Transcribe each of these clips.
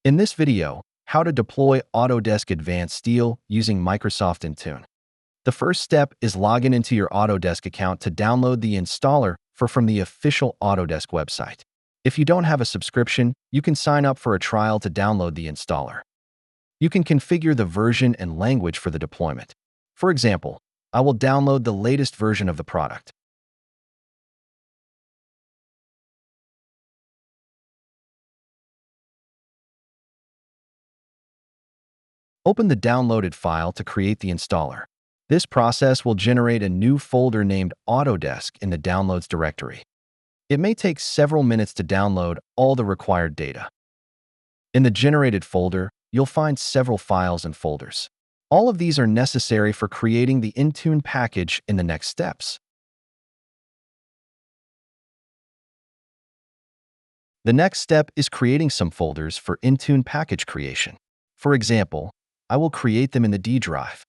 In this video, how to deploy Autodesk Advanced Steel using Microsoft Intune. The first step is logging into your Autodesk account to download the installer from the official Autodesk website. If you don't have a subscription, you can sign up for a trial to download the installer. You can configure the version and language for the deployment. For example, I will download the latest version of the product. Open the downloaded file to create the installer. This process will generate a new folder named Autodesk in the Downloads directory. It may take several minutes to download all the required data. In the generated folder, you'll find several files and folders. All of these are necessary for creating the Intune package in the next steps. The next step is creating some folders for Intune package creation. For example, I will create them in the D drive.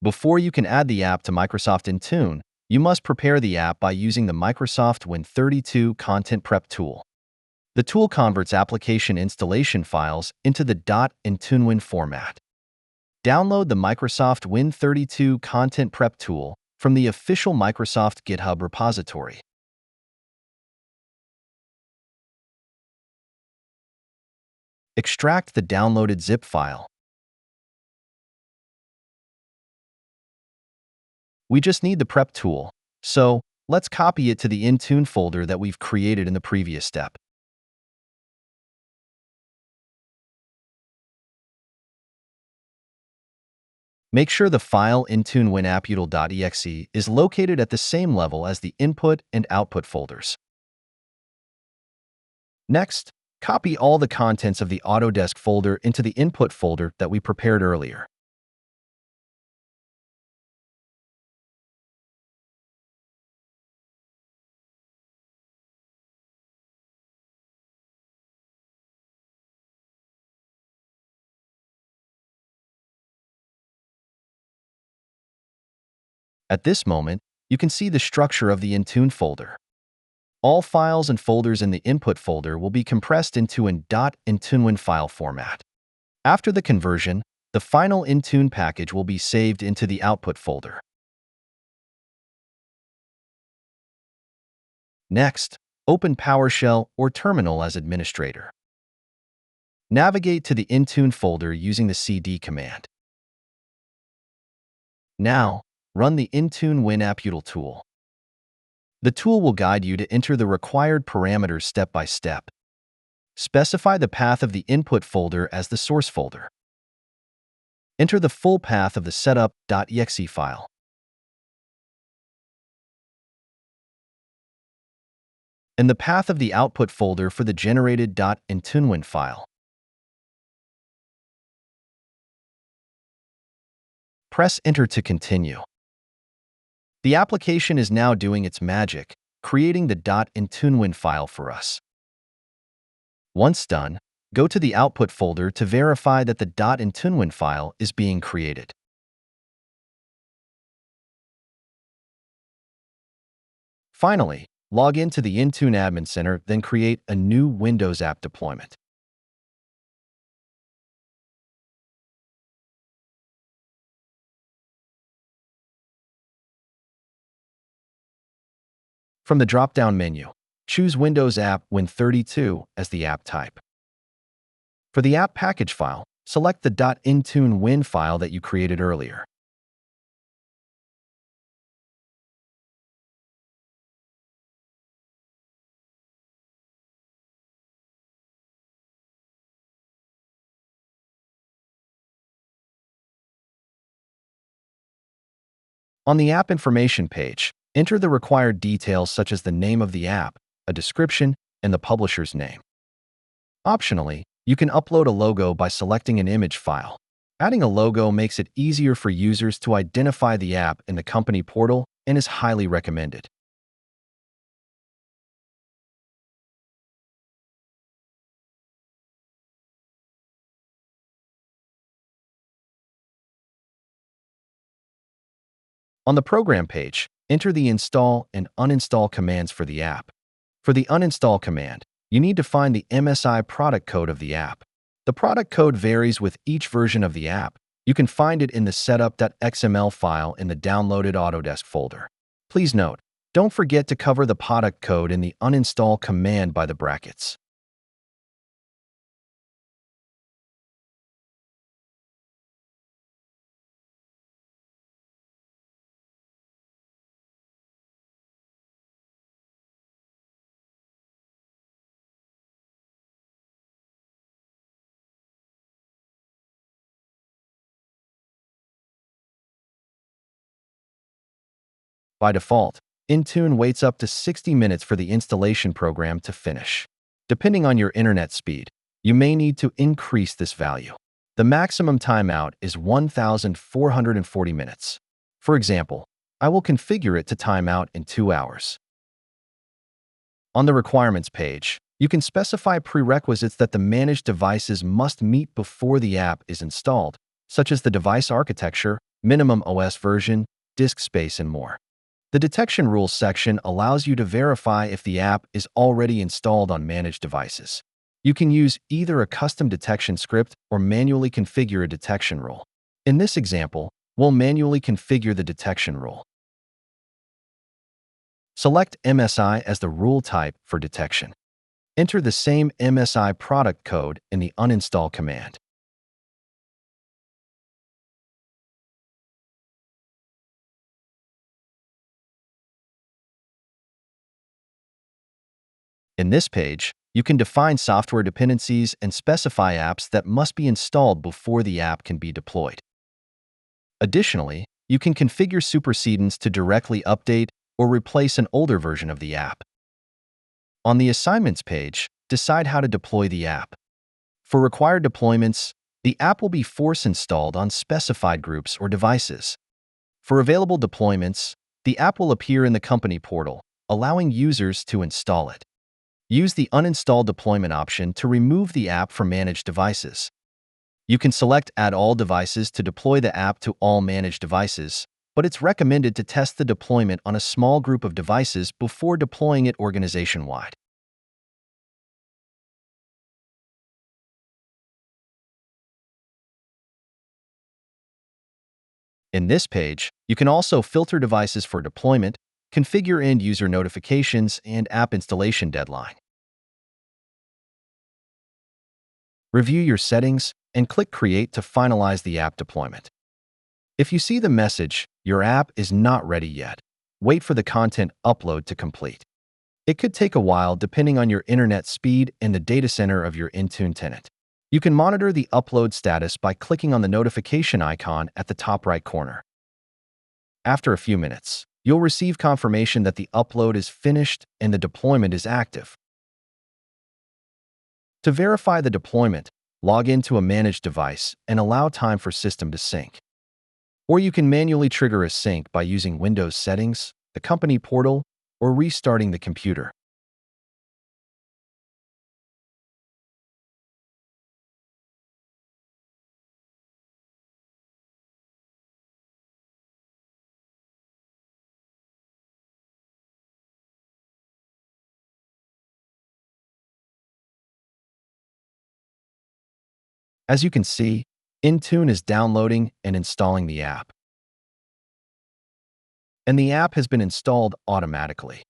Before you can add the app to Microsoft Intune, you must prepare the app by using the Microsoft Win32 Content Prep tool. The tool converts application installation files into the .IntuneWin format. Download the Microsoft Win32 Content Prep tool from the official Microsoft GitHub repository. Extract the downloaded zip file. We just need the prep tool, so let's copy it to the Intune folder that we've created in the previous step. Make sure the file IntuneWinAppUtil.exe is located at the same level as the input and output folders. Next, copy all the contents of the Autodesk folder into the input folder that we prepared earlier. At this moment, you can see the structure of the Intune folder. All files and folders in the input folder will be compressed into an .IntuneWin file format. After the conversion, the final Intune package will be saved into the output folder. Next, open PowerShell or Terminal as administrator. Navigate to the Intune folder using the cd command. Now, run the Intune WinAppUtil tool. The tool will guide you to enter the required parameters step by step. Specify the path of the input folder as the source folder. Enter the full path of the setup.exe file. And the path of the output folder for the generated .IntuneWin file. Press Enter to continue. The application is now doing its magic, creating the .IntuneWin file for us. Once done, go to the output folder to verify that the .IntuneWin file is being created. Finally, log into the Intune Admin Center, then create a new Windows app deployment. From the drop-down menu, choose Windows App Win32 as the app type. For the app package file, select the .IntuneWin file that you created earlier. On the app information page, enter the required details such as the name of the app, a description, and the publisher's name. Optionally, you can upload a logo by selecting an image file. Adding a logo makes it easier for users to identify the app in the company portal and is highly recommended. On the program page, enter the install and uninstall commands for the app. For the uninstall command, you need to find the MSI product code of the app. The product code varies with each version of the app. You can find it in the setup.xml file in the downloaded Autodesk folder. Please note, don't forget to cover the product code in the uninstall command by the brackets. By default, Intune waits up to 60 minutes for the installation program to finish. Depending on your internet speed, you may need to increase this value. The maximum timeout is 1,440 minutes. For example, I will configure it to time out in 2 hours. On the requirements page, you can specify prerequisites that the managed devices must meet before the app is installed, such as the device architecture, minimum OS version, disk space, and more. The detection rules section allows you to verify if the app is already installed on managed devices. You can use either a custom detection script or manually configure a detection rule. In this example, we'll manually configure the detection rule. Select MSI as the rule type for detection. Enter the same MSI product code in the uninstall command. In this page, you can define software dependencies and specify apps that must be installed before the app can be deployed. Additionally, you can configure supersedence to directly update or replace an older version of the app. On the assignments page, decide how to deploy the app. For required deployments, the app will be force installed on specified groups or devices. For available deployments, the app will appear in the company portal, allowing users to install it. Use the Uninstall Deployment option to remove the app from managed devices. You can select Add All Devices to deploy the app to all managed devices, but it's recommended to test the deployment on a small group of devices before deploying it organization-wide. In this page, you can also filter devices for deployment, configure end-user notifications, and app installation deadline. Review your settings and click Create to finalize the app deployment. If you see the message, "Your app is not ready yet," wait for the content upload to complete. It could take a while depending on your internet speed and the data center of your Intune tenant. You can monitor the upload status by clicking on the notification icon at the top right corner. After a few minutes, you'll receive confirmation that the upload is finished and the deployment is active. To verify the deployment, log into a managed device and allow time for system to sync. Or you can manually trigger a sync by using Windows settings, the company portal, or restarting the computer. As you can see, Intune is downloading and installing the app, and the app has been installed automatically.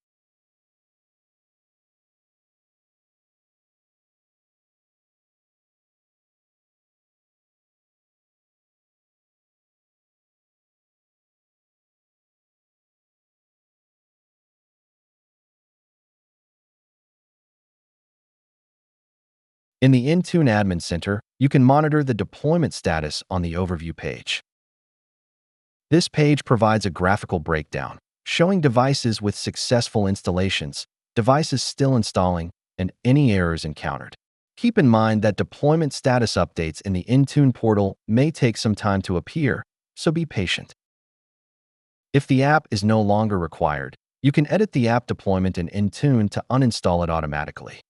In the Intune Admin Center, you can monitor the deployment status on the overview page. This page provides a graphical breakdown, showing devices with successful installations, devices still installing, and any errors encountered. Keep in mind that deployment status updates in the Intune portal may take some time to appear, so be patient. If the app is no longer required, you can edit the app deployment in Intune to uninstall it automatically.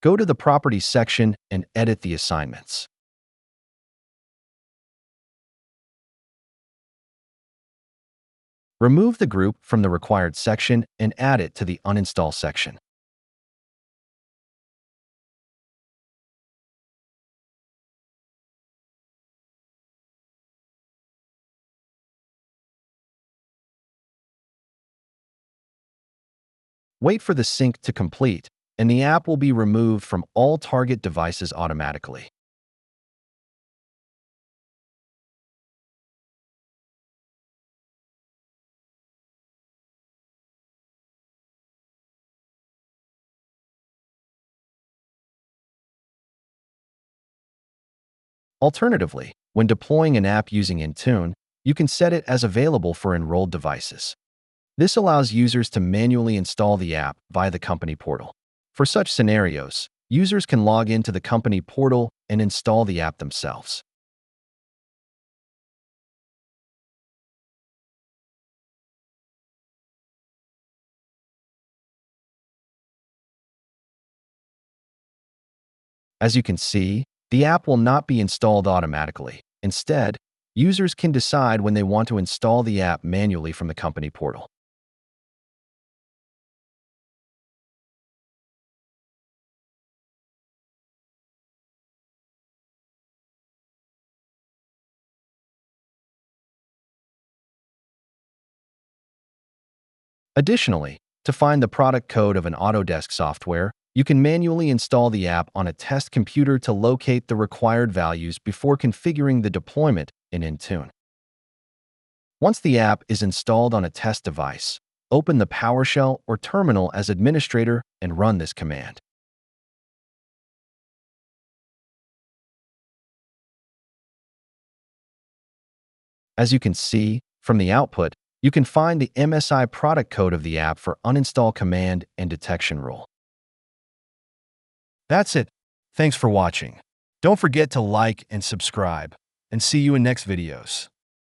Go to the Properties section and edit the assignments. Remove the group from the required section and add it to the uninstall section. Wait for the sync to complete, and the app will be removed from all target devices automatically. Alternatively, when deploying an app using Intune, you can set it as available for enrolled devices. This allows users to manually install the app via the company portal. For such scenarios, users can log into the company portal and install the app themselves. As you can see, the app will not be installed automatically. Instead, users can decide when they want to install the app manually from the company portal. Additionally, to find the product code of an Autodesk software, you can manually install the app on a test computer to locate the required values before configuring the deployment in Intune. Once the app is installed on a test device, open the PowerShell or terminal as administrator and run this command. As you can see from the output, you can find the MSI product code of the app for uninstall command and detection rule. That's it. Thanks for watching. Don't forget to like and subscribe, and see you in next videos.